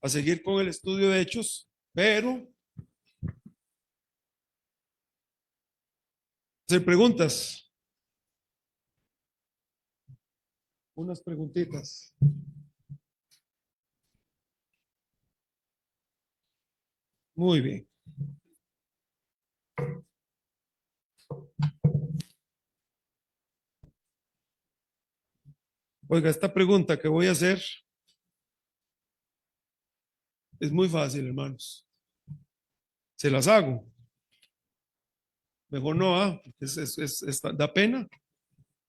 a seguir con el estudio de Hechos, pero hacer preguntas, unas preguntitas. Muy bien. Oiga, esta pregunta que voy a hacer es muy fácil, hermanos. Se las hago. Mejor no, da pena,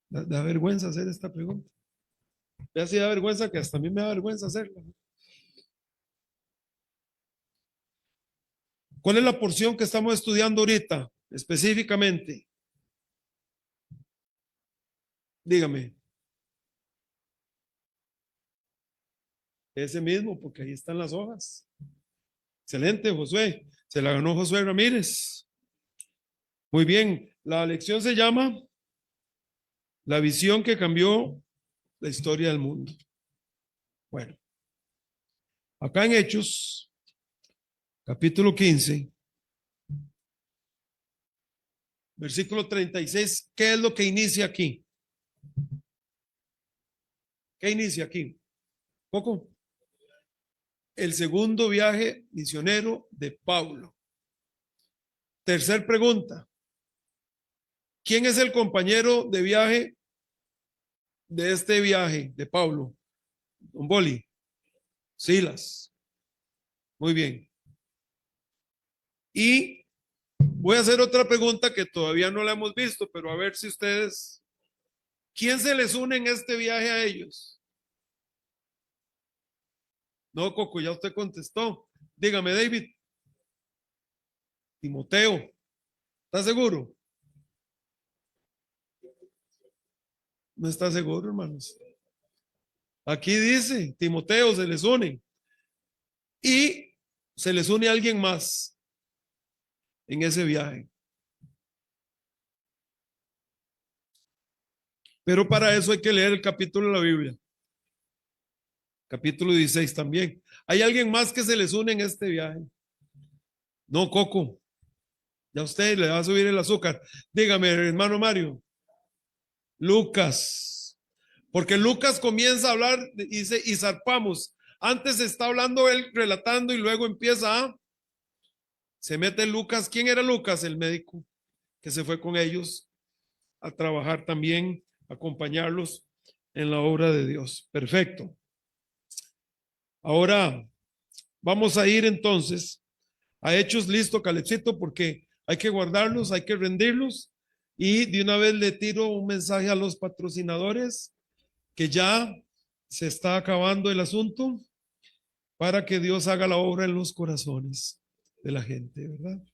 da vergüenza hacer esta pregunta. Ya sí da vergüenza que hasta a mí me da vergüenza hacerla. ¿Cuál es la porción que estamos estudiando ahorita, específicamente? Dígame. Ese mismo, porque ahí están las hojas. Excelente, Josué. Se la ganó Josué Ramírez. Muy bien. La lección se llama La visión que cambió la historia del mundo. Bueno, acá en Hechos, capítulo 15, versículo 36, ¿qué es lo que inicia aquí? ¿Qué inicia aquí? ¿Poco? El segundo viaje misionero de Pablo. Tercer pregunta. ¿Quién es el compañero de viaje de este viaje de Pablo? Don Boli. Silas. Muy bien. Y voy a hacer otra pregunta que todavía no la hemos visto, pero a ver si ustedes, ¿quién se les une en este viaje a ellos? No, Coco, ya usted contestó. Dígame, David. Timoteo. ¿Está seguro? No está seguro, hermanos. Aquí dice, Timoteo se les une. Y se les une alguien más en ese viaje. Pero para eso hay que leer el capítulo de la Biblia. Capítulo 16 también. ¿Hay alguien más que se les une en este viaje? No, Coco. Ya usted le va a subir el azúcar. Dígame, hermano Mario. Lucas. Porque Lucas comienza a hablar, dice, y zarpamos. Antes está hablando él, relatando, y luego empieza a... Se mete Lucas. ¿Quién era Lucas? El médico que se fue con ellos a trabajar también, acompañarlos en la obra de Dios. Perfecto. Ahora vamos a ir entonces a Hechos. Listo, Calecito, porque hay que guardarlos, hay que rendirlos. Y de una vez le tiro un mensaje a los patrocinadores que ya se está acabando el asunto para que Dios haga la obra en los corazones de la gente, ¿verdad?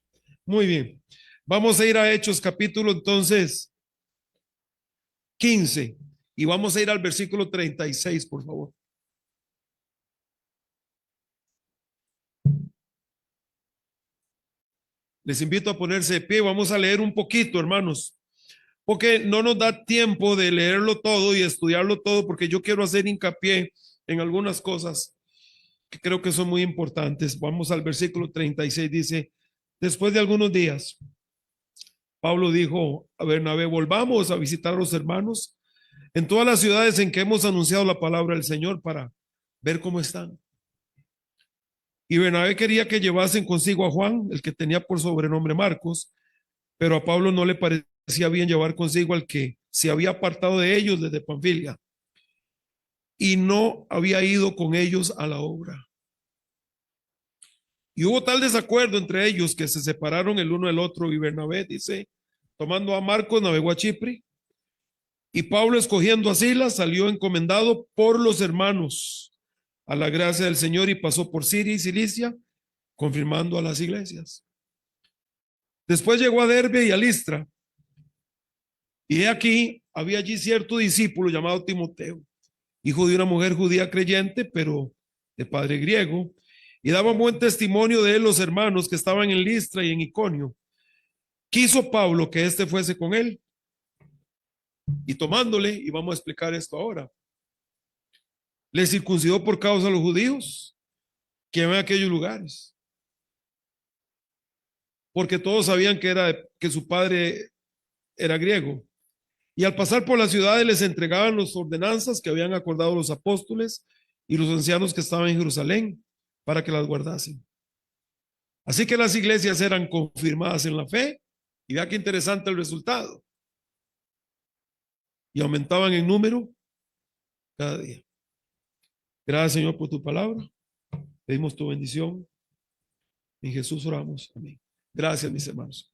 Muy bien. Vamos a ir a Hechos capítulo entonces 15 y vamos a ir al versículo 36, por favor. Les invito a ponerse de pie. Vamos a leer un poquito, hermanos, porque no nos da tiempo de leerlo todo y estudiarlo todo, porque yo quiero hacer hincapié en algunas cosas que creo que son muy importantes. Vamos al versículo 36, dice, después de algunos días, Pablo dijo a Bernabé, volvamos a visitar a los hermanos en todas las ciudades en que hemos anunciado la palabra del Señor para ver cómo están. Y Bernabé quería que llevasen consigo a Juan, el que tenía por sobrenombre Marcos, pero a Pablo no le parecía bien llevar consigo al que se había apartado de ellos desde Panfilia y no había ido con ellos a la obra. Y hubo tal desacuerdo entre ellos que se separaron el uno del otro, y Bernabé, dice, tomando a Marcos, navegó a Chipre, y Pablo, escogiendo a Silas, salió encomendado por los hermanos a la gracia del Señor y pasó por Siria y Cilicia, confirmando a las iglesias. Después llegó a Derbe y a Listra, y he aquí, había allí cierto discípulo llamado Timoteo, hijo de una mujer judía creyente, pero de padre griego, y daban buen testimonio de él los hermanos que estaban en Listra y en Iconio. Quiso Pablo que éste fuese con él, y tomándole, y vamos a explicar esto ahora, le circuncidó por causa de los judíos, que iban a aquellos lugares, porque todos sabían que su padre era griego. Y al pasar por las ciudades les entregaban las ordenanzas que habían acordado los apóstoles y los ancianos que estaban en Jerusalén para que las guardasen. Así que las iglesias eran confirmadas en la fe y vea qué interesante el resultado. Y aumentaban en número cada día. Gracias, Señor, por tu palabra. Pedimos tu bendición. En Jesús oramos. Amén. Gracias, mis hermanos.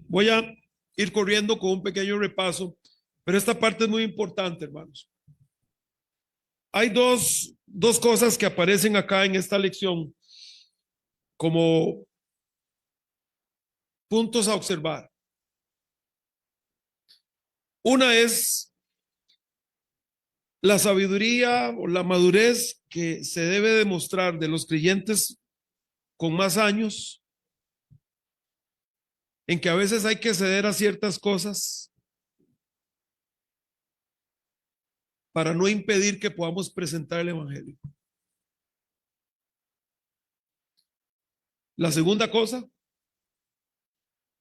Voy a ir corriendo con un pequeño repaso, pero esta parte es muy importante, hermanos. Hay dos cosas que aparecen acá en esta lección como puntos a observar. Una es la sabiduría o la madurez que se debe demostrar de los creyentes con más años, en que a veces hay que ceder a ciertas cosas para no impedir que podamos presentar el evangelio. La segunda cosa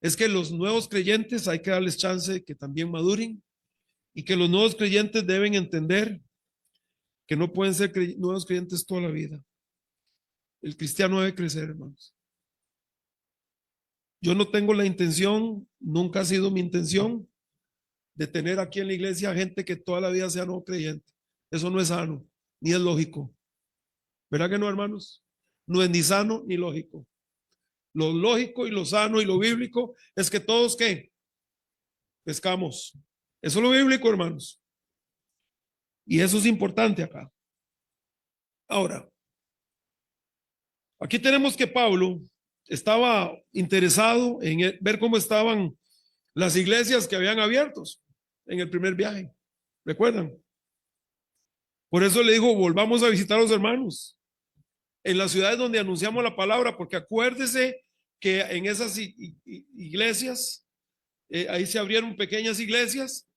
es que los nuevos creyentes hay que darles chance de que también maduren y que los nuevos creyentes deben entender que no pueden ser nuevos creyentes toda la vida. El cristiano debe crecer, hermanos. Yo no tengo la intención, nunca ha sido mi intención, de tener aquí en la iglesia gente que toda la vida sea no creyente. Eso no es sano, ni es lógico. ¿Verdad que no, hermanos? No es ni sano ni lógico. Lo lógico y lo sano y lo bíblico es que todos, ¿qué? Pescamos. Eso es lo bíblico, hermanos. Y eso es importante acá. Ahora, aquí tenemos que Pablo estaba interesado en ver cómo estaban las iglesias que habían abiertos en el primer viaje. ¿Recuerdan? Por eso le digo, volvamos a visitar a los hermanos en las ciudades donde anunciamos la palabra, porque acuérdese que en esas iglesias, ahí se abrieron pequeñas iglesias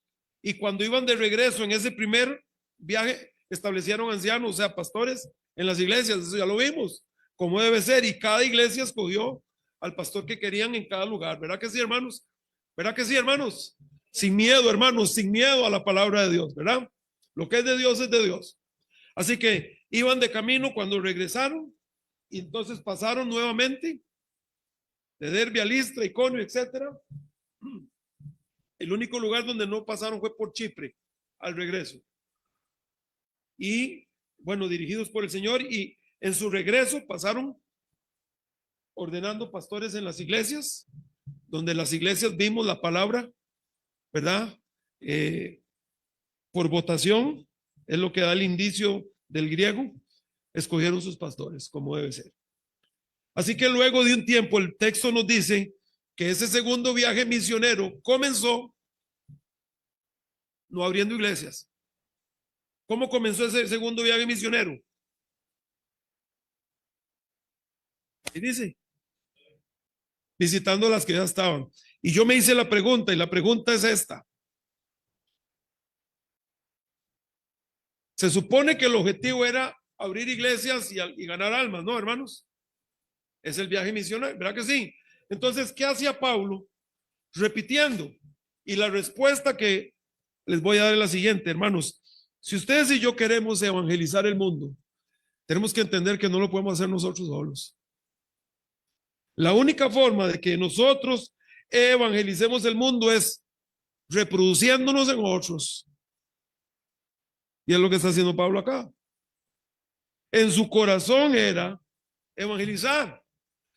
y cuando iban de regreso en ese primer viaje, establecieron ancianos, o sea, pastores en las iglesias. Eso ya lo vimos, como debe ser, y cada iglesia escogió al pastor que querían en cada lugar. ¿Verdad que sí, hermanos? ¿Verdad que sí, hermanos? Sin miedo, hermanos, sin miedo a la palabra de Dios, ¿verdad? Lo que es de Dios es de Dios. Así que iban de camino cuando regresaron y entonces pasaron nuevamente de Derbe a Listra, Iconio, etcétera. El único lugar donde no pasaron fue por Chipre al regreso. Y bueno, dirigidos por el Señor, y en su regreso pasaron ordenando pastores en las iglesias, donde las iglesias vimos la palabra, ¿verdad? Por votación, es lo que da el indicio del griego, escogieron sus pastores, como debe ser. Así que luego de un tiempo, el texto nos dice que ese segundo viaje misionero comenzó no abriendo iglesias. ¿Cómo comenzó ese segundo viaje misionero? Y dice, visitando las que ya estaban. Y yo me hice la pregunta, y la pregunta es esta. Se supone que el objetivo era abrir iglesias y ganar almas, ¿no, hermanos? Es el viaje misionero, ¿verdad que sí? Entonces, ¿qué hacía Pablo? Repitiendo. Y la respuesta que les voy a dar es la siguiente, hermanos. Si ustedes y yo queremos evangelizar el mundo, tenemos que entender que no lo podemos hacer nosotros solos. La única forma de que nosotros evangelicemos el mundo es reproduciéndonos en otros. Y es lo que está haciendo Pablo acá. En su corazón era evangelizar.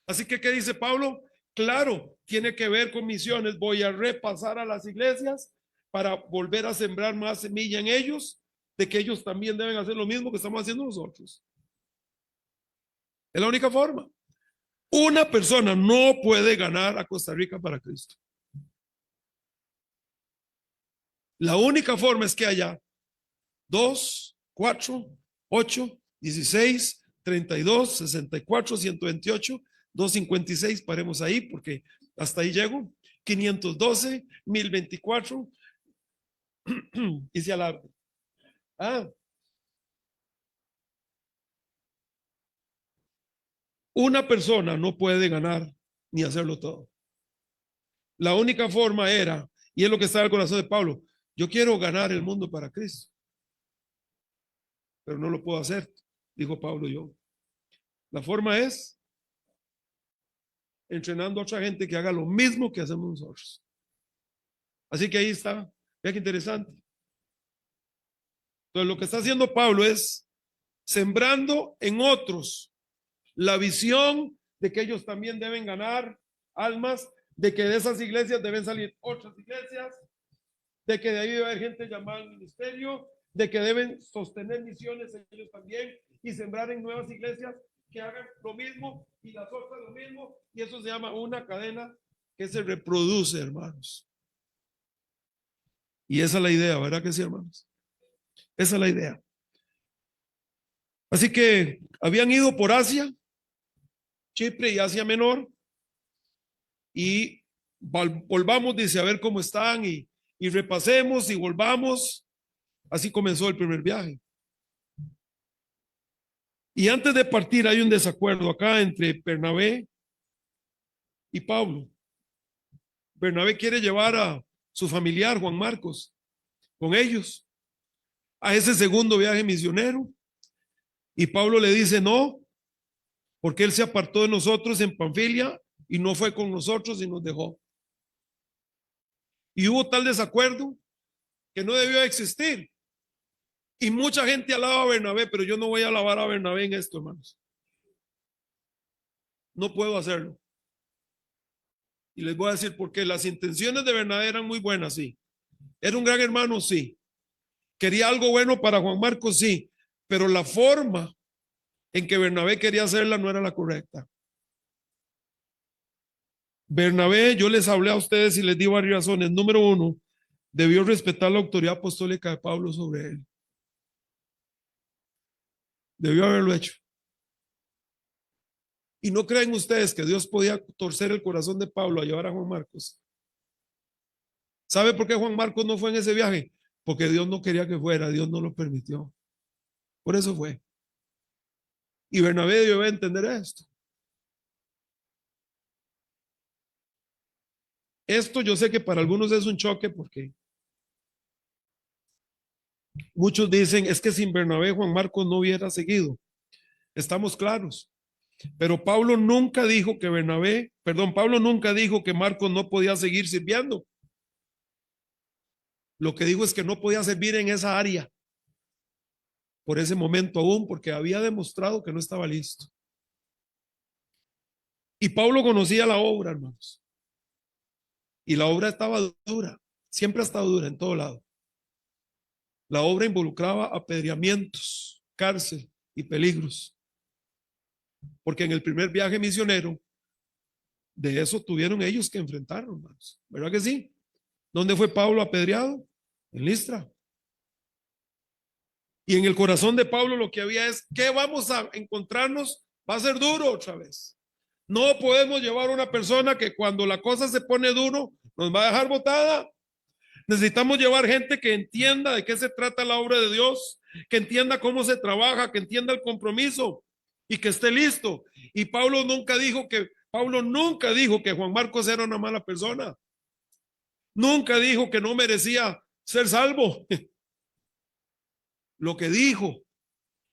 Así que, ¿qué dice Pablo? Claro, tiene que ver con misiones. Voy a repasar a las iglesias para volver a sembrar más semilla en ellos, de que ellos también deben hacer lo mismo que estamos haciendo nosotros. Es la única forma. Una persona no puede ganar a Costa Rica para Cristo. La única forma es que haya 2, 4, 8, 16, 32, 64, 128, 256, paremos ahí porque hasta ahí llego, 512, 1024 y se alarga. Una persona no puede ganar ni hacerlo todo. La única forma era, y es lo que está en el corazón de Pablo, yo quiero ganar el mundo para Cristo, pero no lo puedo hacer, dijo Pablo yo. La forma es entrenando a otra gente que haga lo mismo que hacemos nosotros. Así que ahí está, vea qué interesante. Entonces lo que está haciendo Pablo es sembrando en otros la visión de que ellos también deben ganar almas, de que de esas iglesias deben salir otras iglesias, de que de ahí debe haber gente llamada al ministerio, de que deben sostener misiones ellos también y sembrar en nuevas iglesias que hagan lo mismo y las otras lo mismo, y eso se llama una cadena que se reproduce, hermanos. Y esa es la idea, ¿verdad que sí, hermanos? Esa es la idea. Así que habían ido por Asia, Chipre y Asia Menor, y volvamos, dice, a ver cómo están y repasemos y volvamos. Así comenzó el primer viaje. Y antes de partir hay un desacuerdo acá entre Bernabé y Pablo. Bernabé quiere llevar a su familiar Juan Marcos con ellos a ese segundo viaje misionero, y Pablo le dice no, porque él se apartó de nosotros en Panfilia y no fue con nosotros y nos dejó. Y hubo tal desacuerdo que no debió existir. Y mucha gente alaba a Bernabé, pero yo no voy a alabar a Bernabé en esto, hermanos. No puedo hacerlo. Y les voy a decir por qué. Las intenciones de Bernabé eran muy buenas, sí. Era un gran hermano, sí. Quería algo bueno para Juan Marcos, sí. Pero la forma en que Bernabé quería hacerla no era la correcta. Bernabé, yo les hablé a ustedes y les di varias razones. Número uno, debió respetar la autoridad apostólica de Pablo sobre él. Debió haberlo hecho. ¿Y no creen ustedes que Dios podía torcer el corazón de Pablo a llevar a Juan Marcos? ¿Sabe por qué Juan Marcos no fue en ese viaje? Porque Dios no quería que fuera, Dios no lo permitió. Por eso fue. Y Bernabé debió entender esto. Esto yo sé que para algunos es un choque porque muchos dicen, es que sin Bernabé Juan Marcos no hubiera seguido. Estamos claros. Pero Pablo nunca dijo que Pablo nunca dijo que Marcos no podía seguir sirviendo. Lo que dijo es que no podía servir en esa área por ese momento aún, porque había demostrado que no estaba listo. Y Pablo conocía la obra, hermanos. Y la obra estaba dura, siempre ha estado dura en todo lado. La obra involucraba apedreamientos, cárcel y peligros. Porque en el primer viaje misionero, de eso tuvieron ellos que enfrentar, hermanos. ¿Verdad que sí? ¿Dónde fue Pablo apedreado? En Listra. Y en el corazón de Pablo lo que había es, ¿qué vamos a encontrarnos? Va a ser duro otra vez. No podemos llevar a una persona que cuando la cosa se pone duro nos va a dejar botada. Necesitamos llevar gente que entienda de qué se trata la obra de Dios, que entienda cómo se trabaja, que entienda el compromiso y que esté listo. Y Pablo nunca dijo que Juan Marcos era una mala persona. Nunca dijo que no merecía ser salvo. Lo que dijo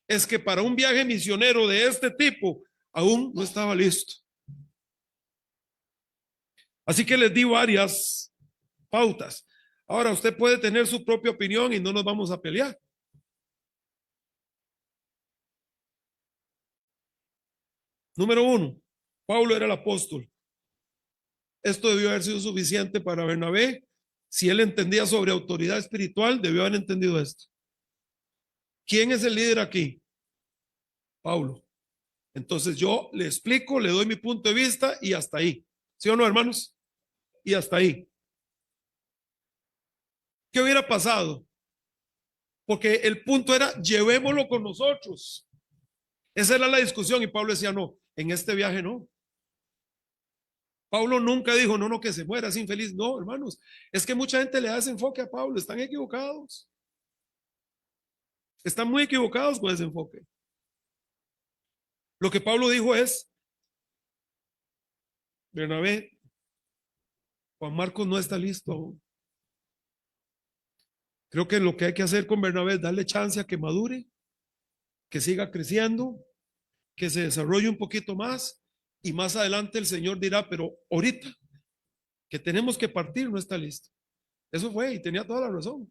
es que para un viaje misionero de este tipo aún no estaba listo. Así que les di varias pautas. Ahora usted puede tener su propia opinión y no nos vamos a pelear. Número uno, Pablo era el apóstol. Esto debió haber sido suficiente para Bernabé. Si él entendía sobre autoridad espiritual, debió haber entendido esto. ¿Quién es el líder aquí? Pablo. Entonces yo le explico, le doy mi punto de vista y hasta ahí. ¿Sí o no, hermanos? Y hasta ahí. ¿Qué hubiera pasado? Porque el punto era, llevémoslo con nosotros. Esa era la discusión y Pablo decía, no, en este viaje no. Pablo nunca dijo, no, que se muera, es infeliz. No, hermanos, es que mucha gente le da ese enfoque a Pablo, están equivocados. Están muy equivocados con ese enfoque. Lo que Pablo dijo es, Bernabé, Juan Marcos no está listo aún. Creo que lo que hay que hacer con Bernabé es darle chance a que madure, que siga creciendo, que se desarrolle un poquito más y más adelante el Señor dirá, pero ahorita que tenemos que partir no está listo. Eso fue y tenía toda la razón.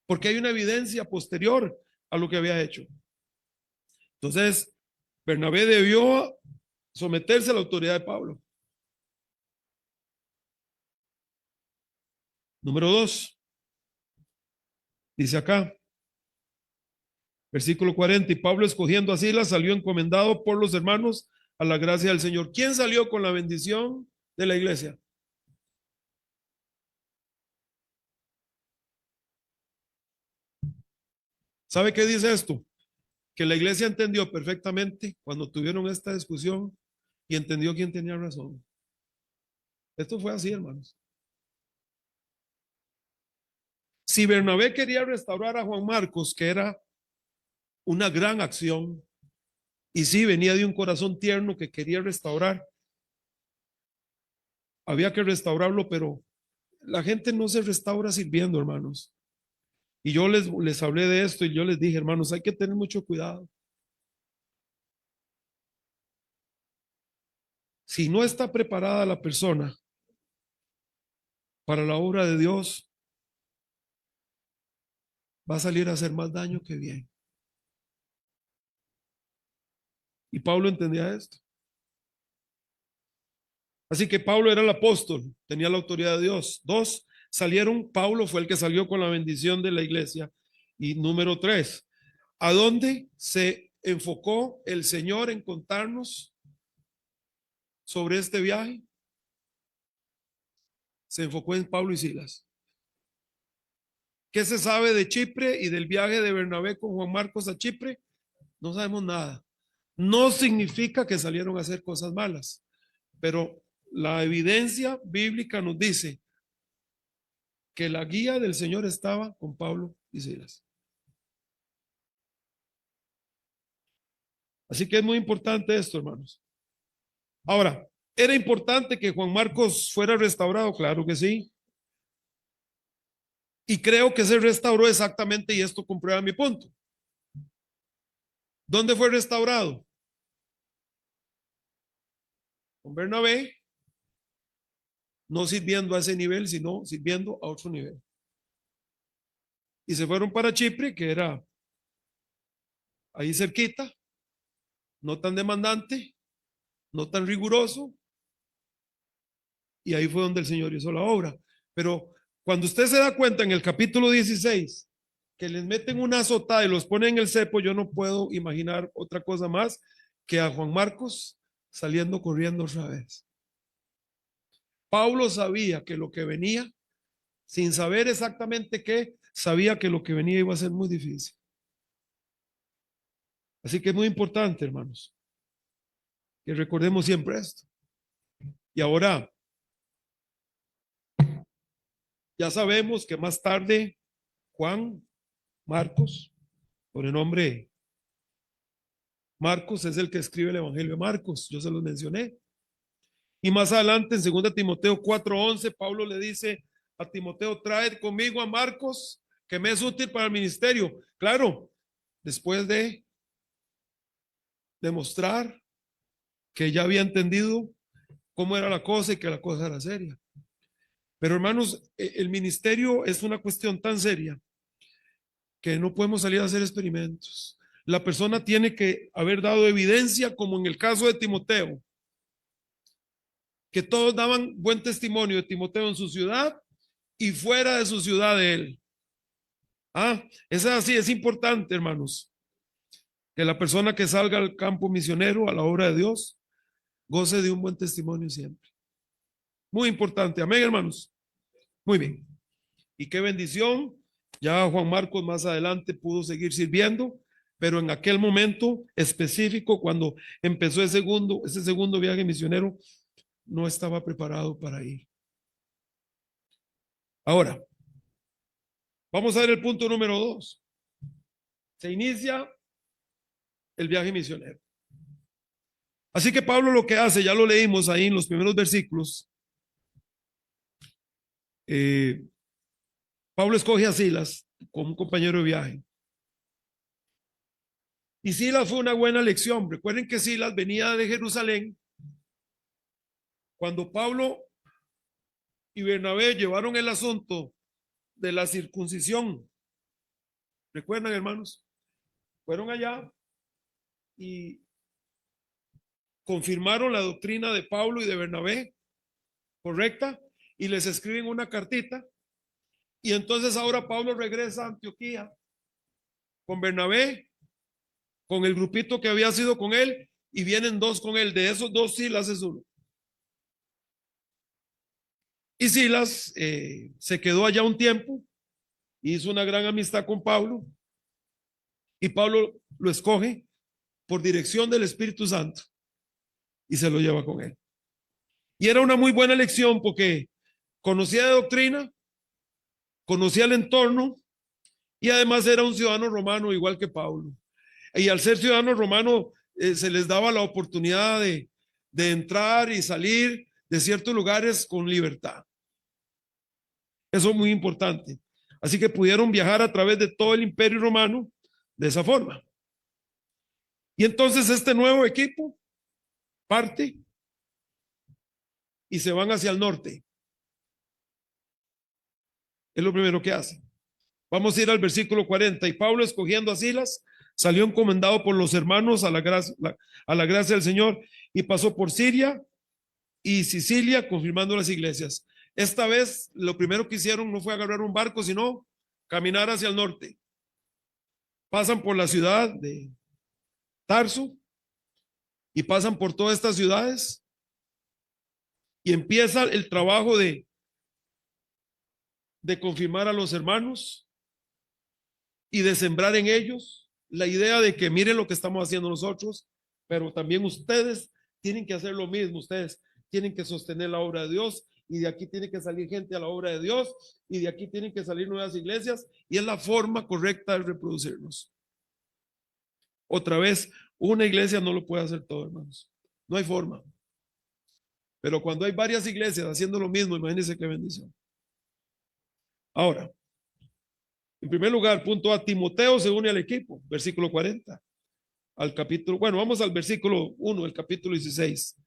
Porque hay una evidencia posterior a lo que había hecho. Entonces, Bernabé debió someterse a la autoridad de Pablo. Número 2, dice acá, versículo 40, y Pablo escogiendo a Silas salió encomendado por los hermanos a la gracia del Señor. ¿Quién salió con la bendición de la iglesia? ¿Sabe qué dice esto? Que la iglesia entendió perfectamente cuando tuvieron esta discusión y entendió quién tenía razón. Esto fue así, hermanos. Si Bernabé quería restaurar a Juan Marcos, que era una gran acción, y sí venía de un corazón tierno que quería restaurar, había que restaurarlo, pero la gente no se restaura sirviendo, hermanos. Y yo les hablé de esto y yo les dije, hermanos, hay que tener mucho cuidado. Si no está preparada la persona para la obra de Dios, va a salir a hacer más daño que bien. Y Pablo entendía esto. Así que Pablo era el apóstol, tenía la autoridad de Dios. 2, salieron, Pablo fue el que salió con la bendición de la iglesia. Y número 3, ¿a dónde se enfocó el Señor en contarnos sobre este viaje? Se enfocó en Pablo y Silas. ¿Qué se sabe de Chipre y del viaje de Bernabé con Juan Marcos a Chipre? No sabemos nada. No significa que salieron a hacer cosas malas, pero la evidencia bíblica nos dice que la guía del Señor estaba con Pablo y Silas. Así que es muy importante esto, hermanos. Ahora, ¿era importante que Juan Marcos fuera restaurado? Claro que sí. Y creo que se restauró exactamente, y esto comprueba mi punto. ¿Dónde fue restaurado? Con Bernabé, no sirviendo a ese nivel, sino sirviendo a otro nivel. Y se fueron para Chipre, que era ahí cerquita, no tan demandante, no tan riguroso, y ahí fue donde el Señor hizo la obra. Pero cuando usted se da cuenta en el capítulo 16 que les meten una azotada y los ponen en el cepo, yo no puedo imaginar otra cosa más que a Juan Marcos saliendo corriendo otra vez. Pablo sabía que lo que venía, sin saber exactamente qué, sabía que lo que venía iba a ser muy difícil. Así que es muy importante, hermanos, que recordemos siempre esto. Y ahora, ya sabemos que más tarde Juan Marcos, por el nombre Marcos, es el que escribe el Evangelio de Marcos, yo se los mencioné. Y más adelante en 2 Timoteo 4:11, Pablo le dice a Timoteo, trae conmigo a Marcos, que me es útil para el ministerio. Claro, después de demostrar que ya había entendido cómo era la cosa y que la cosa era seria. Pero hermanos, el ministerio es una cuestión tan seria que no podemos salir a hacer experimentos. La persona tiene que haber dado evidencia, como en el caso de Timoteo, que todos daban buen testimonio de Timoteo en su ciudad y fuera de su ciudad de él. Es así, es importante, hermanos, que la persona que salga al campo misionero, a la obra de Dios, goce de un buen testimonio siempre. Muy importante, amén, hermanos. Muy bien. Y qué bendición. Ya Juan Marcos más adelante pudo seguir sirviendo, pero en aquel momento específico, cuando empezó ese segundo viaje misionero, no estaba preparado para ir. Ahora, vamos a ver el punto número 2. Se inicia el viaje misionero. Así que Pablo lo que hace, ya lo leímos ahí en los primeros versículos. Pablo escoge a Silas como un compañero de viaje. Y Silas fue una buena lección. Recuerden que Silas venía de Jerusalén cuando Pablo y Bernabé llevaron el asunto de la circuncisión. ¿Recuerdan, hermanos? Fueron allá y confirmaron la doctrina de Pablo y de Bernabé, correcta, y les escriben una cartita. Y entonces ahora Pablo regresa a Antioquía con Bernabé, con el grupito que había sido con él, y vienen dos con él. De esos dos, Silas es uno. Y Silas se quedó allá un tiempo, hizo una gran amistad con Pablo, y Pablo lo escoge por dirección del Espíritu Santo y se lo lleva con él. Y era una muy buena lección porque conocía de doctrina, conocía el entorno y además era un ciudadano romano igual que Pablo. Y al ser ciudadano romano se les daba la oportunidad de entrar y salir de ciertos lugares con libertad. Eso es muy importante. Así que pudieron viajar a través de todo el imperio romano de esa forma. Y entonces este nuevo equipo parte y se van hacia el norte. Es lo primero que hace. Vamos a ir al versículo 40. Y Pablo, escogiendo a Silas, salió encomendado por los hermanos a la gracia del Señor y pasó por Siria y Sicilia, confirmando las iglesias. Esta vez, lo primero que hicieron no fue agarrar un barco, sino caminar hacia el norte. Pasan por la ciudad de Tarso y pasan por todas estas ciudades y empieza el trabajo de confirmar a los hermanos y de sembrar en ellos la idea de que miren lo que estamos haciendo nosotros, pero también ustedes tienen que hacer lo mismo, ustedes tienen que sostener la obra de Dios y de aquí tiene que salir gente a la obra de Dios y de aquí tienen que salir nuevas iglesias y es la forma correcta de reproducirnos. Otra vez, una iglesia no lo puede hacer todo, hermanos. No hay forma. Pero cuando hay varias iglesias haciendo lo mismo, imagínense qué bendición. Ahora, en primer lugar, punto A, Timoteo se une al equipo, versículo 40, al capítulo, bueno, vamos al versículo 1, el capítulo 16.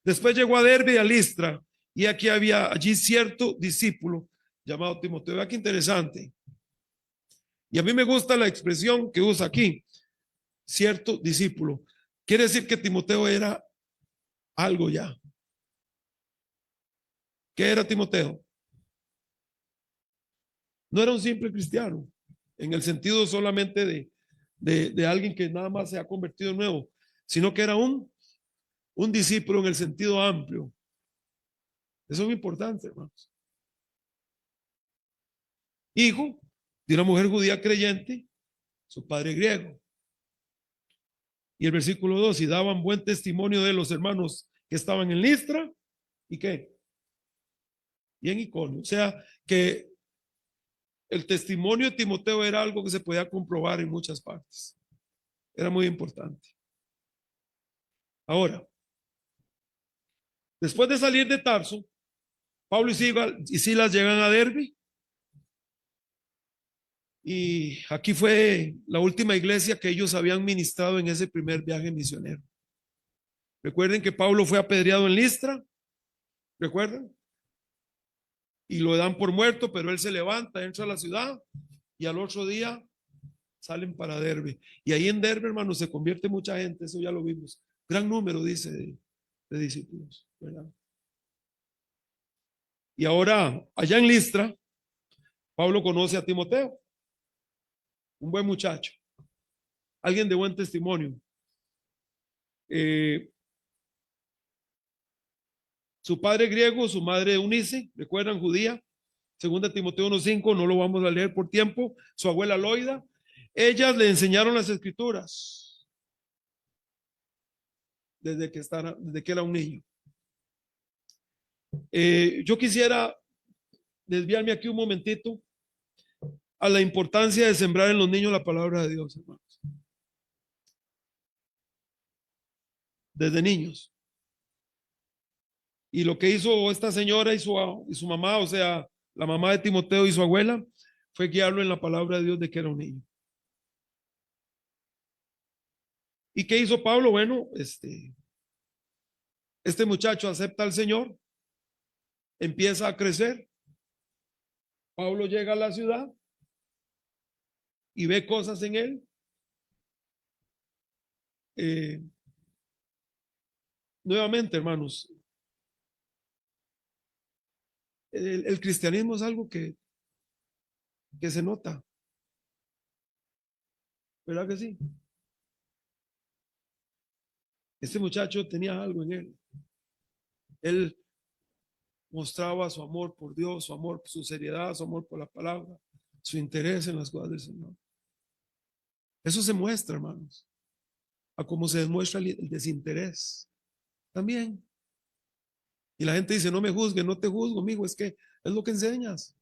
Después llegó a Derbe y a Listra, y aquí había allí cierto discípulo llamado Timoteo. Vea qué interesante. Y a mí me gusta la expresión que usa aquí, cierto discípulo. Quiere decir que Timoteo era algo ya. ¿Qué era Timoteo? No era un simple cristiano, en el sentido solamente de alguien que nada más se ha convertido en nuevo, sino que era un discípulo en el sentido amplio. Eso es muy importante, hermanos. Hijo de una mujer judía creyente, su padre griego. Y el versículo 2, y daban buen testimonio de los hermanos que estaban en Listra y qué, y en Iconio. O sea que el testimonio de Timoteo era algo que se podía comprobar en muchas partes. Era muy importante. Ahora, después de salir de Tarso, Pablo y Silas llegan a Derbe. Y aquí fue la última iglesia que ellos habían ministrado en ese primer viaje misionero. Recuerden que Pablo fue apedreado en Listra. ¿Recuerdan? Y lo dan por muerto, pero él se levanta, entra a la ciudad y al otro día salen para Derbe. Y ahí en Derbe, hermano, se convierte mucha gente, eso ya lo vimos. Gran número, dice, de discípulos, ¿verdad? Y ahora, allá en Listra, Pablo conoce a Timoteo, un buen muchacho, alguien de buen testimonio. Su padre griego, su madre Eunice, recuerdan, judía. Segunda Timoteo 1:5, no lo vamos a leer por tiempo. Su abuela Loida, ellas le enseñaron las escrituras desde que era un niño. Yo quisiera desviarme aquí un momentito a la importancia de sembrar en los niños la palabra de Dios, hermanos. desde niños. Y lo que hizo esta señora y su mamá, o sea, la mamá de Timoteo y su abuela, fue guiarlo en la palabra de Dios de que era un niño. ¿Y qué hizo Pablo? Bueno, este muchacho acepta al Señor, empieza a crecer. Pablo llega a la ciudad y ve cosas en él. Nuevamente, hermanos, el cristianismo es algo que se nota, ¿verdad que sí? Este muchacho tenía algo en él. Él mostraba su amor por Dios, su amor, su seriedad, su amor por la palabra, su interés en las cosas del Señor. Eso se muestra, hermanos, a cómo se demuestra el desinterés también. Y la gente dice, no me juzgue, no te juzgo, amigo, es que es lo que enseñas,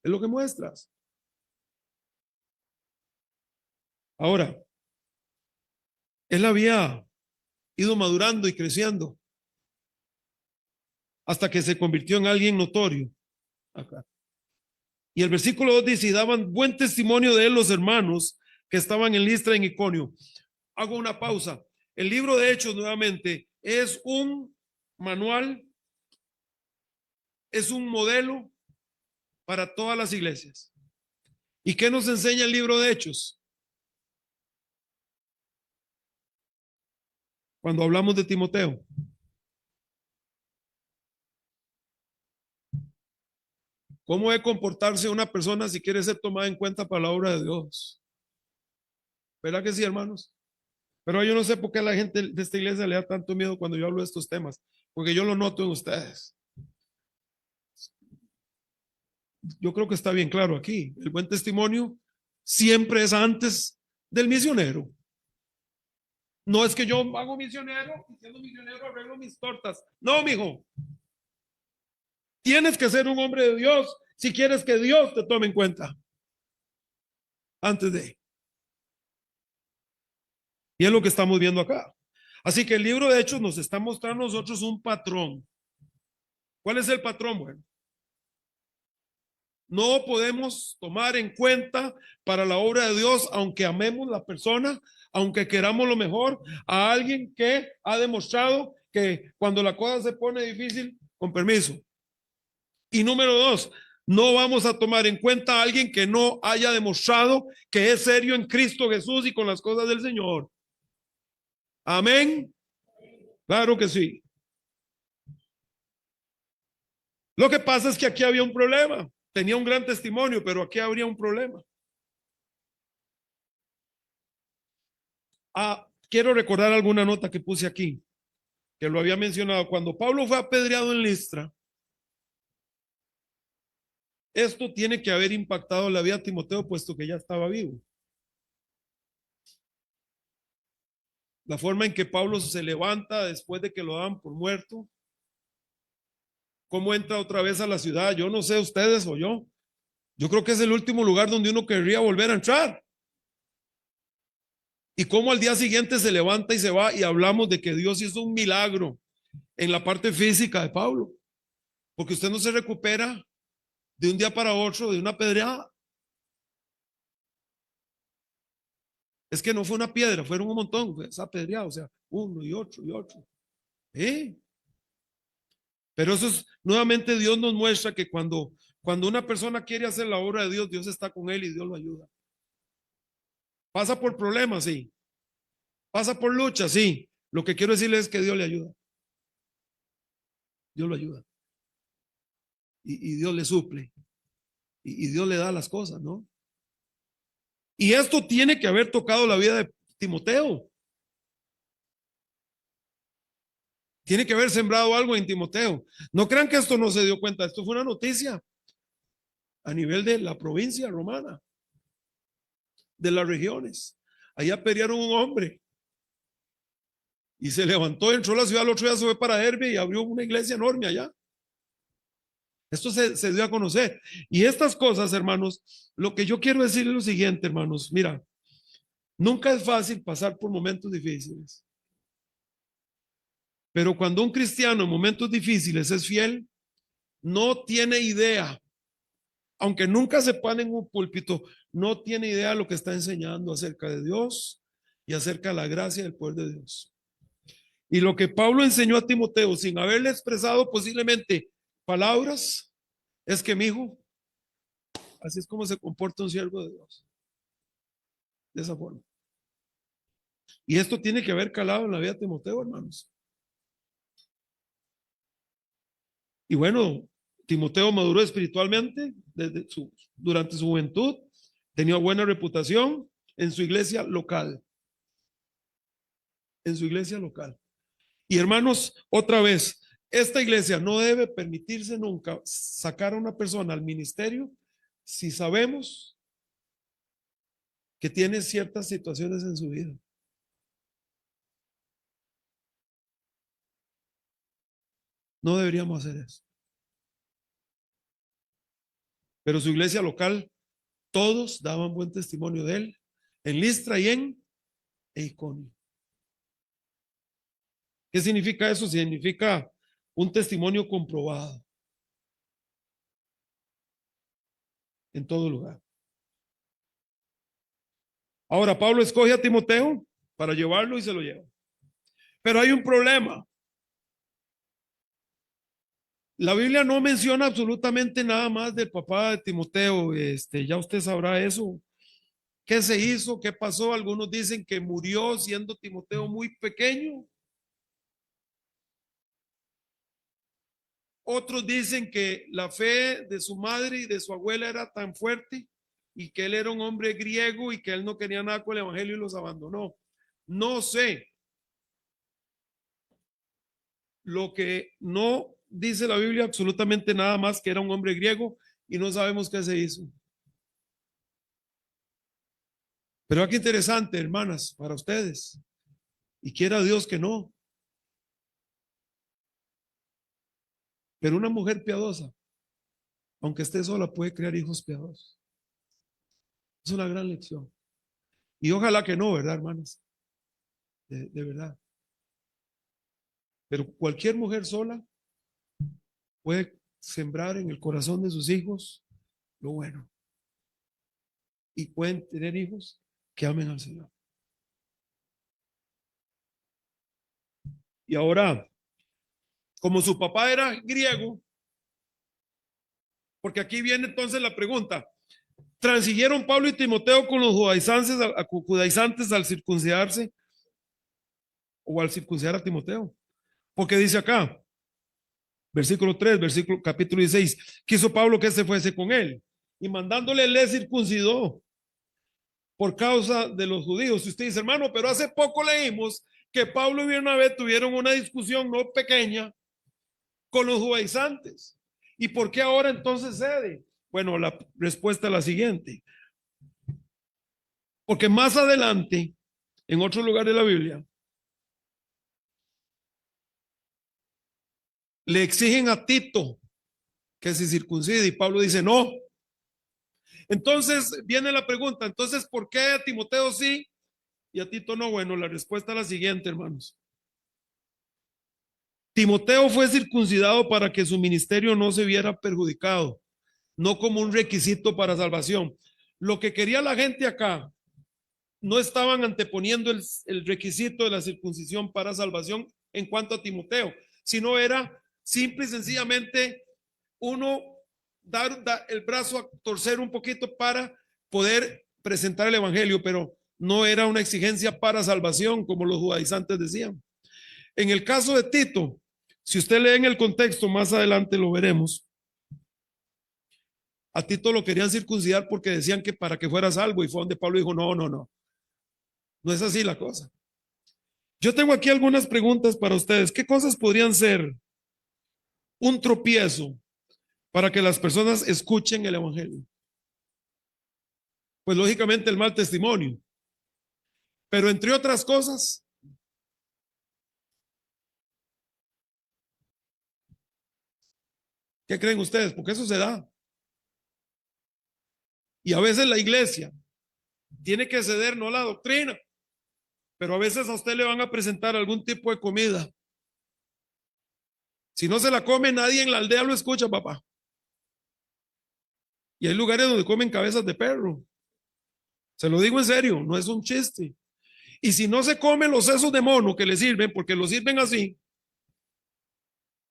es lo que muestras. Ahora, él había ido madurando y creciendo hasta que se convirtió en alguien notorio. Acá. Y el versículo 2 dice, y daban buen testimonio de él los hermanos que estaban en Listra y en Iconio. Hago una pausa. El libro de Hechos, nuevamente, es un manual, es un modelo para todas las iglesias. ¿Y qué nos enseña el libro de Hechos? Cuando hablamos de Timoteo. ¿Cómo debe comportarse una persona si quiere ser tomada en cuenta para la obra de Dios? ¿Verdad que sí, hermanos? Pero yo no sé por qué a la gente de esta iglesia le da tanto miedo cuando yo hablo de estos temas, porque yo lo noto en ustedes. Yo creo que está bien claro aquí. El buen testimonio siempre es antes del misionero. No es que yo hago misionero y siendo misionero arreglo mis tortas. No, mijo. Tienes que ser un hombre de Dios si quieres que Dios te tome en cuenta antes de. Y es lo que estamos viendo acá. Así que el libro de Hechos nos está mostrando a nosotros un patrón. ¿Cuál es el patrón? Bueno, no podemos tomar en cuenta para la obra de Dios, aunque amemos la persona, aunque queramos lo mejor, a alguien que ha demostrado que cuando la cosa se pone difícil, con permiso. Y número dos, no vamos a tomar en cuenta a alguien que no haya demostrado que es serio en Cristo Jesús y con las cosas del Señor. Amén. Claro que sí. Lo que pasa es que aquí había un problema. Tenía un gran testimonio, pero aquí habría un problema. Quiero recordar alguna nota que puse aquí, que lo había mencionado. Cuando Pablo fue apedreado en Listra, esto tiene que haber impactado la vida de Timoteo, puesto que ya estaba vivo. La forma en que Pablo se levanta después de que lo dan por muerto, cómo entra otra vez a la ciudad, yo no sé ustedes o yo creo que es el último lugar donde uno querría volver a entrar. Y cómo al día siguiente se levanta y se va y hablamos de que Dios hizo un milagro en la parte física de Pablo, porque usted no se recupera de un día para otro de una pedreada. Es que no fue una piedra, fueron un montón, fue esa pedreada, o sea, uno y otro y otro. Pero eso es, nuevamente Dios nos muestra que cuando una persona quiere hacer la obra de Dios, Dios está con él y Dios lo ayuda. Pasa por problemas, sí. Pasa por lucha, sí. Lo que quiero decirle es que Dios le ayuda. Dios lo ayuda. Y Dios le suple. Y Dios le da las cosas, ¿no? Y esto tiene que haber tocado la vida de Timoteo. Tiene que haber sembrado algo en Timoteo. No crean que esto no se dio cuenta. Esto fue una noticia a nivel de la provincia romana, de las regiones. Allá pelearon un hombre y se levantó, entró a la ciudad, el otro día se fue para Derbe y abrió una iglesia enorme allá. Esto se dio a conocer. Y estas cosas, hermanos, lo que yo quiero decir es lo siguiente, hermanos. Mira, nunca es fácil pasar por momentos difíciles. Pero cuando un cristiano en momentos difíciles es fiel, no tiene idea, aunque nunca se pone en un púlpito, no tiene idea de lo que está enseñando acerca de Dios y acerca de la gracia y el poder de Dios. Y lo que Pablo enseñó a Timoteo sin haberle expresado posiblemente palabras, es que mi hijo, así es como se comporta un siervo de Dios, de esa forma. Y esto tiene que haber calado en la vida de Timoteo, hermanos. Y bueno, Timoteo maduró espiritualmente durante su juventud, tenía buena reputación en su iglesia local, en su iglesia local. Y hermanos, otra vez, esta iglesia no debe permitirse nunca sacar a una persona al ministerio si sabemos que tiene ciertas situaciones en su vida. No deberíamos hacer eso. Pero su iglesia local, todos daban buen testimonio de él, en Listra y en Iconio. ¿Qué significa eso? Significa un testimonio comprobado en todo lugar. Ahora, Pablo escoge a Timoteo para llevarlo y se lo lleva. Pero hay un problema. La Biblia no menciona absolutamente nada más del papá de Timoteo. Ya usted sabrá eso. ¿Qué se hizo? ¿Qué pasó? Algunos dicen que murió siendo Timoteo muy pequeño. Otros dicen que la fe de su madre y de su abuela era tan fuerte y que él era un hombre griego y que él no quería nada con el evangelio y los abandonó. No sé. Lo que no dice la Biblia absolutamente nada más que era un hombre griego y no sabemos qué se hizo. Pero qué interesante, hermanas, para ustedes. Y quiera Dios que no. Pero una mujer piadosa, aunque esté sola, puede crear hijos piadosos. Es una gran lección. Y ojalá que no, ¿verdad, hermanas? De verdad. Pero cualquier mujer sola puede sembrar en el corazón de sus hijos lo bueno. Y pueden tener hijos que amen al Señor. Y ahora, como su papá era griego, porque aquí viene entonces la pregunta, ¿transigieron Pablo y Timoteo con los judaizantes al circuncidarse o al circuncidar a Timoteo? Porque dice acá, versículo 3, capítulo 16, quiso Pablo que se fuese con él y mandándole le circuncidó por causa de los judíos. Y usted dice, hermano, pero hace poco leímos que Pablo y Bernabé tuvieron una discusión no pequeña con los judaizantes. ¿Y por qué ahora entonces cede? Bueno, la respuesta es la siguiente. Porque más adelante, en otro lugar de la Biblia, le exigen a Tito que se circuncide y Pablo dice no. Entonces viene la pregunta, entonces, ¿por qué a Timoteo sí y a Tito no? Bueno, la respuesta es la siguiente, hermanos. Timoteo fue circuncidado para que su ministerio no se viera perjudicado, no como un requisito para salvación. Lo que quería la gente acá, no estaban anteponiendo el requisito de la circuncisión para salvación en cuanto a Timoteo, sino era simple y sencillamente uno dar el brazo a torcer un poquito para poder presentar el evangelio, pero no era una exigencia para salvación, como los judaizantes decían. En el caso de Tito, si usted lee en el contexto, más adelante lo veremos, a Tito lo querían circuncidar porque decían que para que fuera salvo, y fue donde Pablo dijo, no, no, no, no es así la cosa. Yo tengo aquí algunas preguntas para ustedes. ¿Qué cosas podrían ser un tropiezo para que las personas escuchen el evangelio? Pues lógicamente el mal testimonio. Pero entre otras cosas, ¿qué creen ustedes? Porque eso se da. Y a veces la iglesia tiene que ceder no a la doctrina, pero a veces a usted le van a presentar algún tipo de comida Si no se la come, nadie en la aldea lo escucha, papá. Y hay lugares donde comen cabezas de perro. Se lo digo en serio, no es un chiste. Y si no se comen los sesos de mono que le sirven, porque lo sirven así,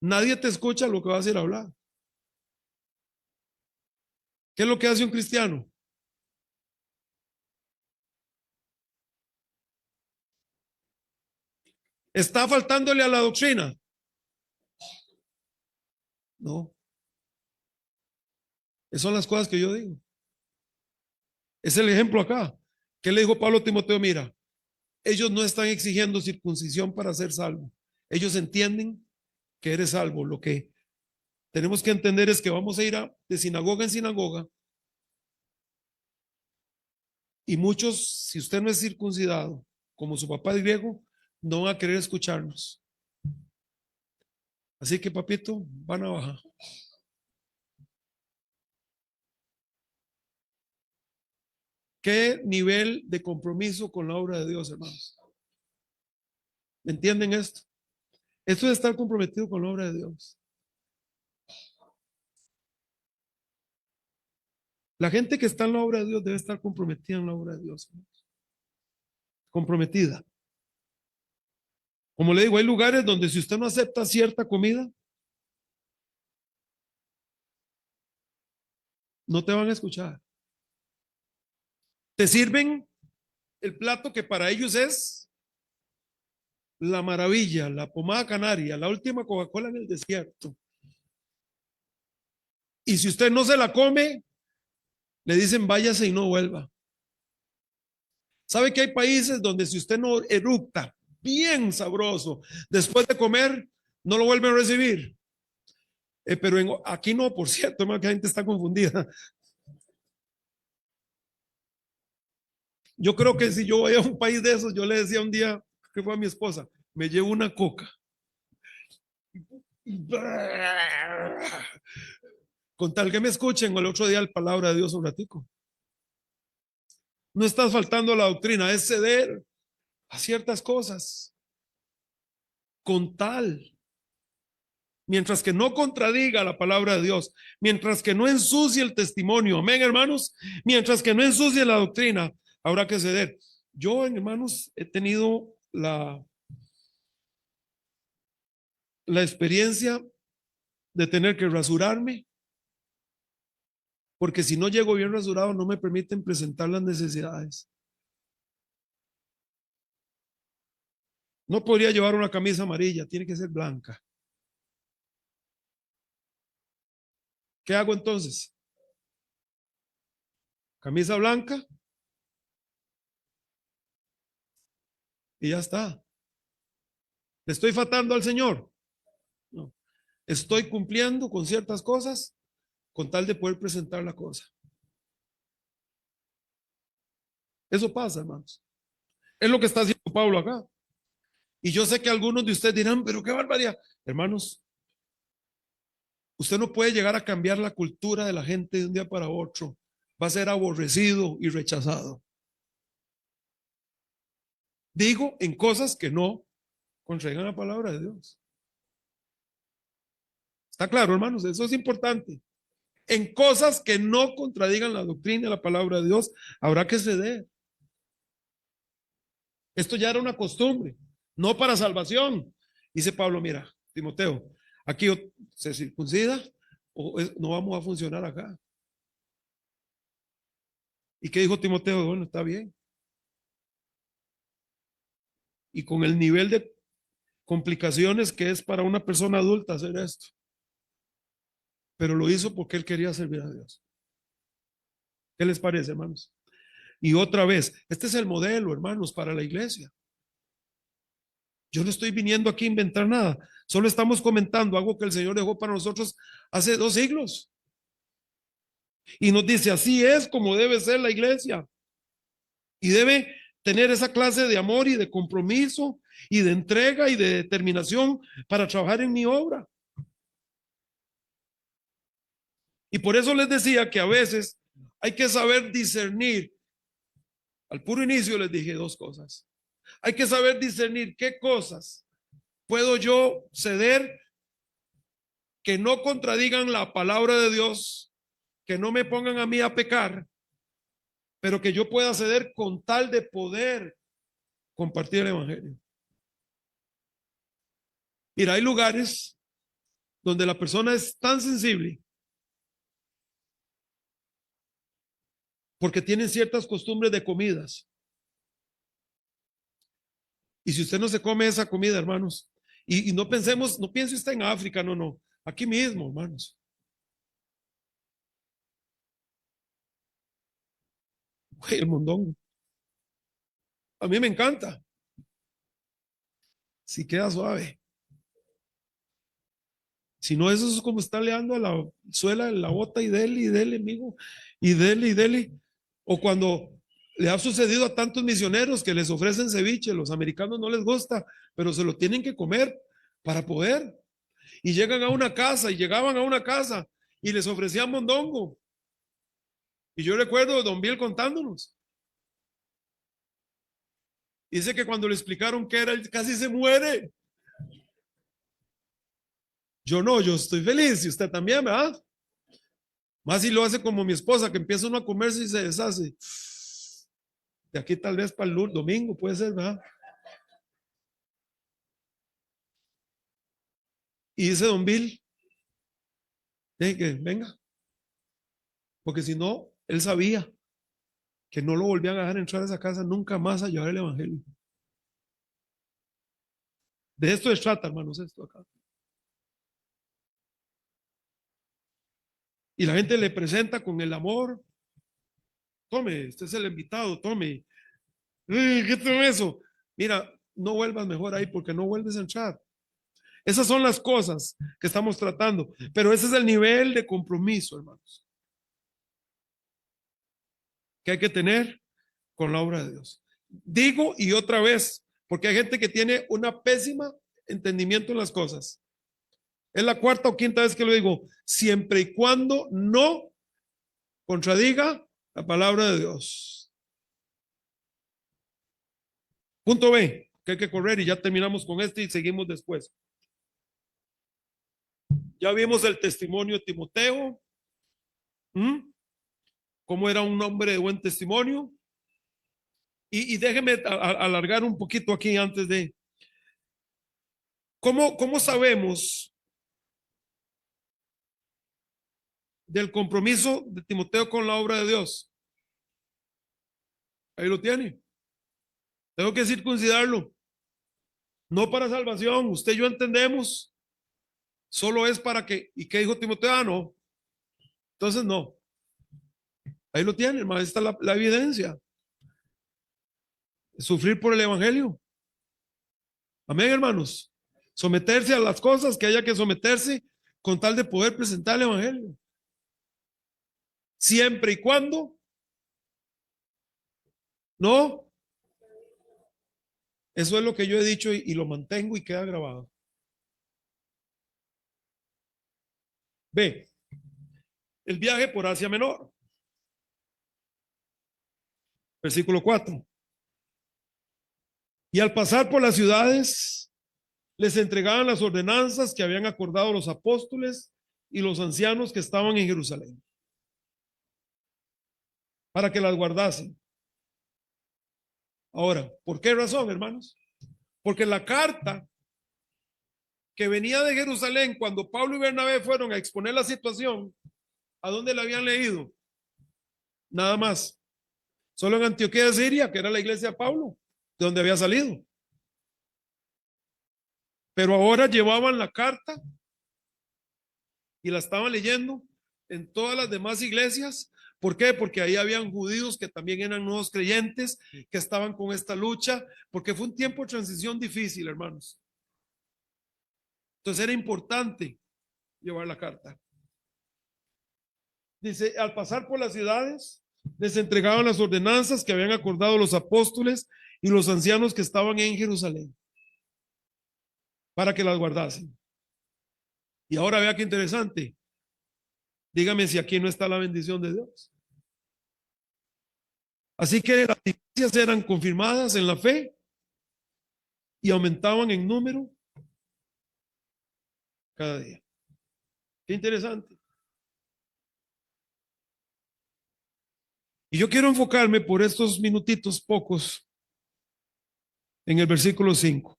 nadie te escucha lo que vas a ir a hablar. ¿Qué es lo que hace un cristiano? ¿Está faltándole a la doctrina? No. Esas son las cosas que yo digo. Es el ejemplo acá. ¿Qué le dijo Pablo a Timoteo? Mira, ellos no están exigiendo circuncisión para ser salvo. Ellos entienden que eres salvo. Lo que tenemos que entender es que vamos a ir de sinagoga en sinagoga y muchos, si usted no es circuncidado, como su papá es griego, no van a querer escucharnos. Así que, papito, van a bajar. ¿Qué nivel de compromiso con la obra de Dios, hermanos? ¿Entienden esto? Esto es estar comprometido con la obra de Dios. La gente que está en la obra de Dios debe estar comprometida en la obra de Dios, hermanos. Comprometida. Como le digo, hay lugares donde si usted no acepta cierta comida, no te van a escuchar. Te sirven el plato que para ellos es la maravilla, la pomada canaria, la última Coca-Cola en el desierto. Y si usted no se la come, le dicen váyase y no vuelva. ¿Sabe que hay países donde si usted no eructa bien sabroso después de comer, no lo vuelven a recibir? Pero aquí no, por cierto, que la gente está confundida. Yo creo que si yo voy a un país de esos, yo le decía un día que fue a mi esposa, me llevo una coca. Con tal que me escuchen o el otro día la palabra de Dios un ratico. No estás faltando a la doctrina, es ceder a ciertas cosas. Con tal, mientras que no contradiga la palabra de Dios, mientras que no ensucie el testimonio, amén, hermanos, mientras que no ensucie la doctrina, habrá que ceder. Yo, hermanos, he tenido la experiencia de tener que rasurarme, porque si no llego bien rasurado no me permiten presentar las necesidades. No podría llevar una camisa amarilla, tiene que ser blanca. ¿Qué hago entonces? Camisa blanca y ya está. ¿Le estoy faltando al Señor? No. Estoy cumpliendo con ciertas cosas con tal de poder presentar la cosa. Eso pasa, hermanos. Es lo que está haciendo Pablo acá. Y yo sé que algunos de ustedes dirán, pero qué barbaridad. Hermanos, usted no puede llegar a cambiar la cultura de la gente de un día para otro. Va a ser aborrecido y rechazado. Digo en cosas que no contraigan la palabra de Dios. ¿Está claro, hermanos? Eso es importante. En cosas que no contradigan la doctrina y la palabra de Dios, habrá que ceder. Esto ya era una costumbre, no para salvación. Dice Pablo, mira, Timoteo, aquí se circuncida o no vamos a funcionar acá. ¿Y qué dijo Timoteo? Bueno, está bien. Y con el nivel de complicaciones que es para una persona adulta hacer esto. Pero lo hizo porque él quería servir a Dios. ¿Qué les parece, hermanos? Y otra vez, este es el modelo, hermanos, para la iglesia. Yo no estoy viniendo aquí a inventar nada, solo estamos comentando algo que el Señor dejó para nosotros hace 2 siglos. Y nos dice, así es como debe ser la iglesia. Y debe tener esa clase de amor y de compromiso y de entrega y de determinación para trabajar en mi obra. Y por eso les decía que a veces hay que saber discernir. Al puro inicio les dije 2 cosas. Hay que saber discernir qué cosas puedo yo ceder que no contradigan la palabra de Dios, que no me pongan a mí a pecar, pero que yo pueda ceder con tal de poder compartir el evangelio. Mira, hay lugares donde la persona es tan sensible porque tienen ciertas costumbres de comidas. Y si usted no se come esa comida, hermanos, y no pensemos, no piense usted en África, no, no, aquí mismo, hermanos. El mondongo. A mí me encanta. Si queda suave. Si no, eso es como estarle dando a la suela de la bota y dele, amigo. Y dele. O cuando le ha sucedido a tantos misioneros que les ofrecen ceviche, los americanos no les gusta, pero se lo tienen que comer para poder. Y llegan a una casa y llegaban a una casa y les ofrecían mondongo. Y yo recuerdo a Don Biel contándonos. Dice que cuando le explicaron qué era, él casi se muere. Yo no, yo estoy feliz y usted también, ¿verdad? Más si lo hace como mi esposa, que empieza uno a comerse y se deshace. De aquí tal vez para el domingo puede ser, ¿verdad? Y dice Don Bill, que venga, porque si no, él sabía que no lo volvían a dejar entrar a esa casa nunca más a llevar el evangelio. De esto se trata, hermanos, esto acá. Y la gente le presenta con el amor. Tome, este es el invitado, tome. ¿Qué tome eso? Mira, no vuelvas mejor ahí porque no vuelves a entrar. Esas son las cosas que estamos tratando, pero ese es el nivel de compromiso, hermanos, que hay que tener con la obra de Dios. Digo y otra vez, porque hay gente que tiene una pésima entendimiento en las cosas. Es la cuarta o quinta vez que lo digo, siempre y cuando no contradiga la palabra de Dios. Punto B, que hay que correr y ya terminamos con este y seguimos después. Ya vimos el testimonio de Timoteo. Cómo era un hombre de buen testimonio. Y déjeme alargar un poquito aquí antes de. ¿Cómo sabemos del compromiso de Timoteo con la obra de Dios? Ahí lo tiene. Tengo que circuncidarlo. No para salvación. Usted y yo entendemos. Solo es para que. ¿Y qué dijo Timoteo? Ah, no. Entonces no. Ahí lo tiene, hermano. Ahí está la evidencia. Sufrir por el evangelio. Amén, hermanos. Someterse a las cosas que haya que someterse con tal de poder presentar el evangelio. Siempre y cuando no. Eso es lo que yo he dicho y lo mantengo y queda grabado. B. El viaje por Asia Menor. Versículo 4. Y al pasar por las ciudades, les entregaban las ordenanzas que habían acordado los apóstoles y los ancianos que estaban en Jerusalén, para que las guardasen. Ahora, ¿por qué razón, hermanos? Porque la carta que venía de Jerusalén, cuando Pablo y Bernabé fueron a exponer la situación, ¿a dónde la habían leído? Nada más. Solo en Antioquía de Siria, que era la iglesia de Pablo, de donde había salido. Pero ahora llevaban la carta y la estaban leyendo en todas las demás iglesias. ¿Por qué? Porque ahí habían judíos que también eran nuevos creyentes, que estaban con esta lucha, porque fue un tiempo de transición difícil, hermanos. Entonces era importante llevar la carta. Dice, al pasar por las ciudades, les entregaban las ordenanzas que habían acordado los apóstoles y los ancianos que estaban en Jerusalén, para que las guardasen. Y ahora vea qué interesante. Dígame si aquí no está la bendición de Dios. Así que las iglesias eran confirmadas en la fe y aumentaban en número cada día. Qué interesante. Y yo quiero enfocarme por estos minutitos pocos en el versículo 5.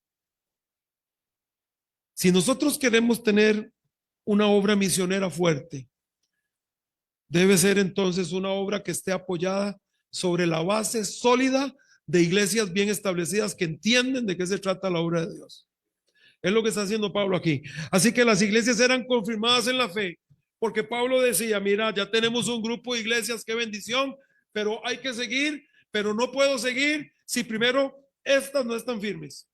Si nosotros queremos tener una obra misionera fuerte, debe ser entonces una obra que esté apoyada sobre la base sólida de iglesias bien establecidas que entienden de qué se trata la obra de Dios. Es lo que está haciendo Pablo aquí. Así que las iglesias eran confirmadas en la fe, porque Pablo decía, mira, ya tenemos un grupo de iglesias, qué bendición, pero hay que seguir, pero no puedo seguir si primero estas no están firmes.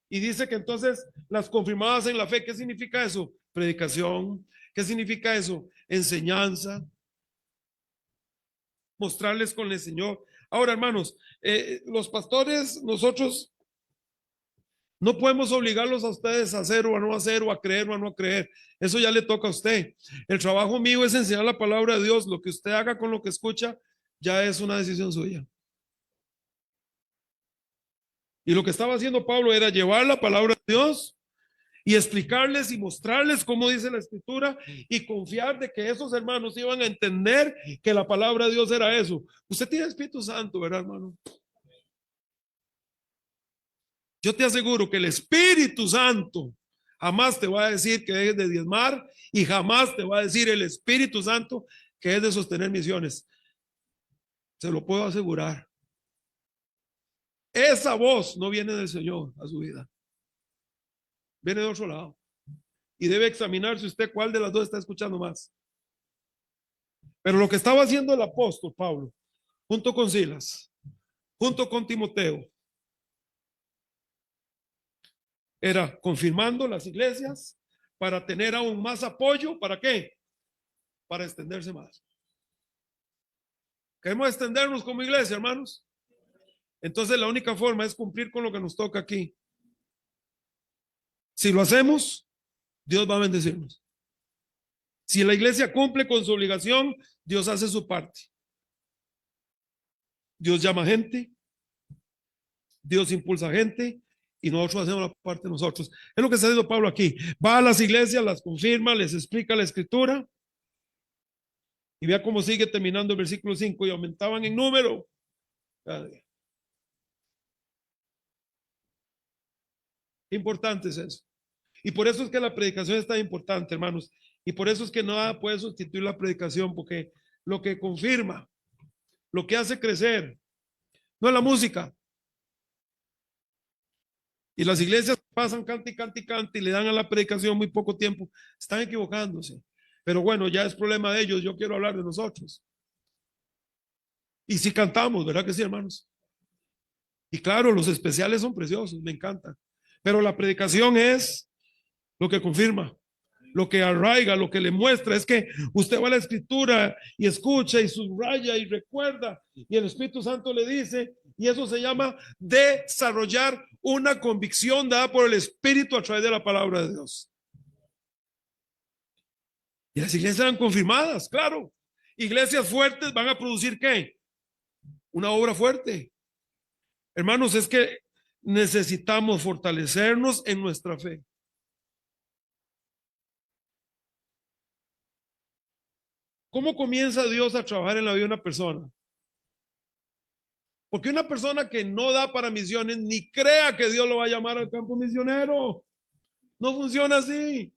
Y dice que entonces las confirmadas en la fe, ¿qué significa eso? Predicación. ¿Qué significa eso? Enseñanza. Mostrarles con el Señor. Ahora, hermanos, los pastores, nosotros no podemos obligarlos a ustedes a hacer o a no hacer o a creer o a no creer. Eso ya le toca a usted. El trabajo mío es enseñar la palabra de Dios. Lo que usted haga con lo que escucha ya es una decisión suya. Y lo que estaba haciendo Pablo era llevar la palabra de Dios y explicarles y mostrarles cómo dice la escritura y confiar de que esos hermanos iban a entender que la palabra de Dios era eso. Usted tiene Espíritu Santo, ¿verdad, hermano? Yo te aseguro que el Espíritu Santo jamás te va a decir que es de diezmar y jamás te va a decir el Espíritu Santo que es de sostener misiones. Se lo puedo asegurar. Esa voz no viene del Señor a su vida. Viene de otro lado. Y debe examinarse usted cuál de las dos está escuchando más. Pero lo que estaba haciendo el apóstol Pablo, junto con Silas, junto con Timoteo, era confirmando las iglesias para tener aún más apoyo. ¿Para qué? Para extenderse más. Queremos extendernos como iglesia, hermanos. Entonces la única forma es cumplir con lo que nos toca aquí. Si lo hacemos, Dios va a bendecirnos. Si la iglesia cumple con su obligación, Dios hace su parte. Dios llama gente, Dios impulsa gente y nosotros hacemos la parte de nosotros. Es lo que está diciendo Pablo aquí. Va a las iglesias, las confirma, les explica la escritura y vea cómo sigue terminando el versículo 5 y aumentaban en número cada día. Qué importante es eso. Y por eso es que la predicación es tan importante, hermanos. Y por eso es que nada puede sustituir la predicación, porque lo que confirma, lo que hace crecer, no es la música. Y las iglesias pasan cante y cante y cante y le dan a la predicación muy poco tiempo. Están equivocándose. Pero bueno, ya es problema de ellos. Yo quiero hablar de nosotros. Y si cantamos, ¿verdad que sí, hermanos? Y claro, los especiales son preciosos, me encantan. Pero la predicación es lo que confirma, lo que arraiga, lo que le muestra. Es que usted va a la escritura y escucha y subraya y recuerda. Y el Espíritu Santo le dice, y eso se llama desarrollar una convicción dada por el Espíritu a través de la palabra de Dios. Y las iglesias eran confirmadas, claro. Iglesias fuertes van a producir ¿qué? Una obra fuerte. Hermanos, es que necesitamos fortalecernos en nuestra fe. ¿Cómo comienza Dios a trabajar en la vida de una persona? Porque una persona que no da para misiones ni crea que Dios lo va a llamar al campo misionero. No funciona así.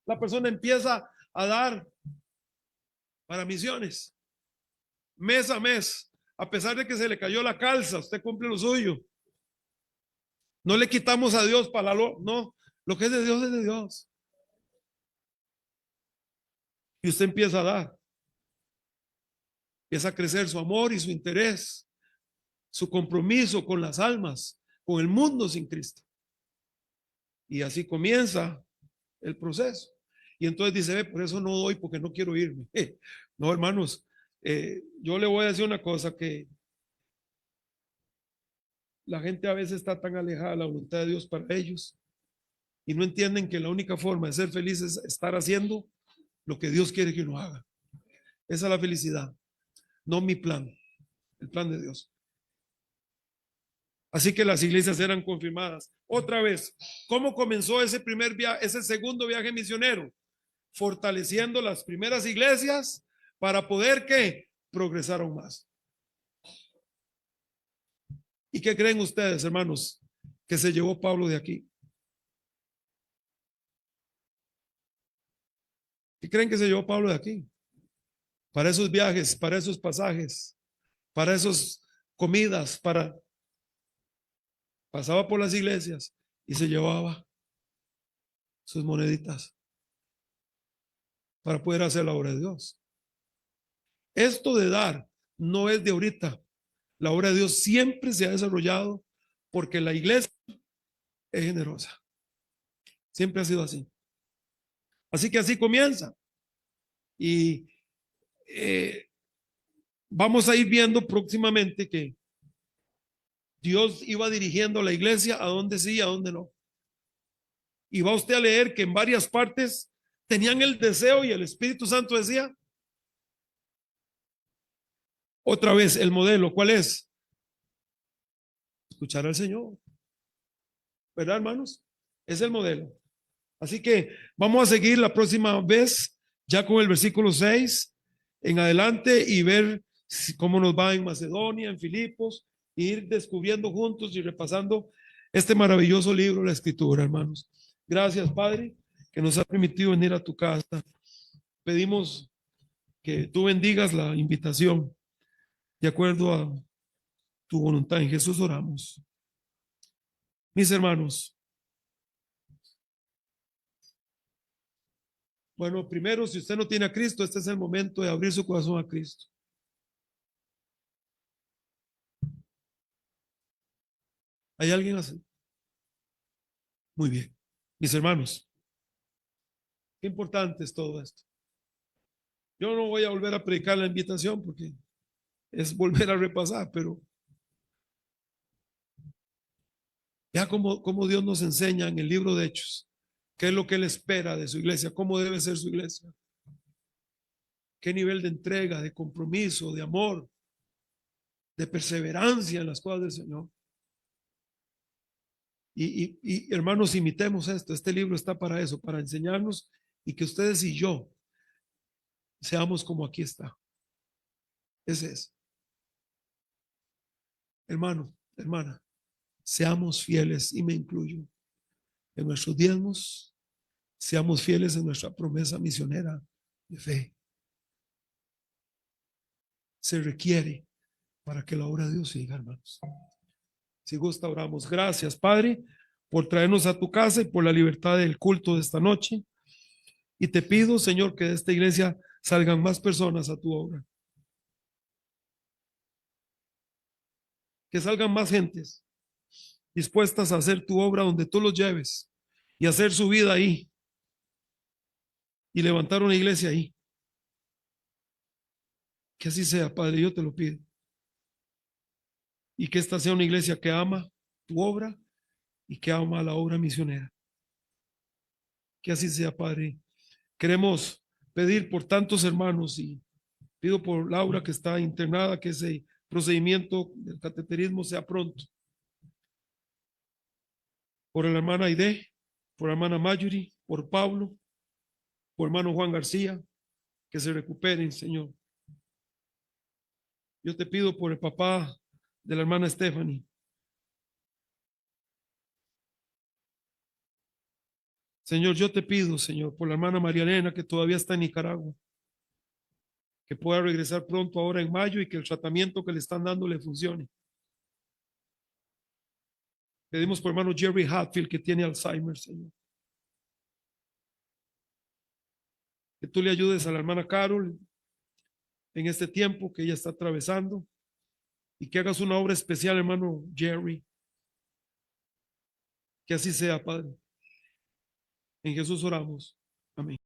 La persona empieza a dar para misiones, mes a mes. A pesar de que se le cayó la calza, usted cumple lo suyo. No le quitamos a Dios para no, lo que es de Dios es de Dios. Y usted empieza a dar. Empieza a crecer su amor y su interés, su compromiso con las almas, con el mundo sin Cristo. Y así comienza el proceso. Y entonces dice, por eso no doy, porque no quiero irme. No, hermanos, yo le voy a decir una cosa, que la gente a veces está tan alejada de la voluntad de Dios para ellos y no entienden que la única forma de ser feliz es estar haciendo lo que Dios quiere que uno haga. Esa es la felicidad, no mi plan, el plan de Dios. Así que las iglesias eran confirmadas. Otra vez, ¿cómo comenzó ese primer viaje, ese segundo viaje misionero? fortaleciendo las primeras iglesias para poder que progresar aún más. ¿Y qué creen ustedes, hermanos, que se llevó Pablo de aquí? ¿Qué creen que se llevó Pablo de aquí? Para esos viajes, para esos pasajes, para esas comidas, pasaba por las iglesias y se llevaba sus moneditas para poder hacer la obra de Dios. Esto de dar no es de ahorita. La obra de Dios siempre se ha desarrollado porque la iglesia es generosa. Siempre ha sido así. Así que así comienza. Y vamos a ir viendo próximamente que Dios iba dirigiendo a la iglesia a dónde sí y a dónde no. Y va usted a leer que en varias partes tenían el deseo y el Espíritu Santo decía, otra vez el modelo, ¿cuál es? Escuchar al Señor. ¿Verdad, hermanos? Es el modelo. Así que vamos a seguir la próxima vez ya con el versículo 6 en adelante y ver cómo nos va en Macedonia, en Filipos, e ir descubriendo juntos y repasando este maravilloso libro, la Escritura, hermanos. Gracias, Padre, que nos ha permitido venir a tu casa. Pedimos que tú bendigas la invitación de acuerdo a tu voluntad. En Jesús oramos. Mis hermanos, bueno, primero, si usted no tiene a Cristo, este es el momento de abrir su corazón a Cristo. ¿Hay alguien así? Muy bien. Mis hermanos, qué importante es todo esto. Yo no voy a volver a predicar la invitación porque es volver a repasar, pero ya como Dios nos enseña en el libro de Hechos, qué es lo que Él espera de su iglesia, cómo debe ser su iglesia, qué nivel de entrega, de compromiso, de amor, de perseverancia en las cosas del Señor. Y hermanos, imitemos esto. Este libro está para eso, para enseñarnos y que ustedes y yo seamos como aquí está. Ese es. Hermano, hermana, seamos fieles y me incluyo en nuestros diezmos, seamos fieles en nuestra promesa misionera de fe. Se requiere para que la obra de Dios siga, hermanos. Si gusta, oramos. Gracias, Padre, por traernos a tu casa y por la libertad del culto de esta noche. Y te pido, Señor, que de esta iglesia salgan más personas a tu obra. Que salgan más gentes dispuestas a hacer tu obra donde tú los lleves y hacer su vida ahí y levantar una iglesia ahí. Que así sea, Padre, yo te lo pido. Y que esta sea una iglesia que ama tu obra y que ama la obra misionera. Que así sea, Padre. Queremos pedir por tantos hermanos y pido por Laura que está internada, que ese procedimiento del cateterismo sea pronto. Por la hermana Aide, por la hermana Mayuri, por Pablo, por hermano Juan García, que se recuperen, Señor. Yo te pido por el papá de la hermana Stephanie. Señor, yo te pido, Señor, por la hermana María Elena, que todavía está en Nicaragua, que pueda regresar pronto ahora en mayo y que el tratamiento que le están dando le funcione. Pedimos por hermano Jerry Hatfield, que tiene Alzheimer, Señor. Que tú le ayudes a la hermana Carol en este tiempo que ella está atravesando y que hagas una obra especial, hermano Jerry. Que así sea, Padre. En Jesús oramos. Amén.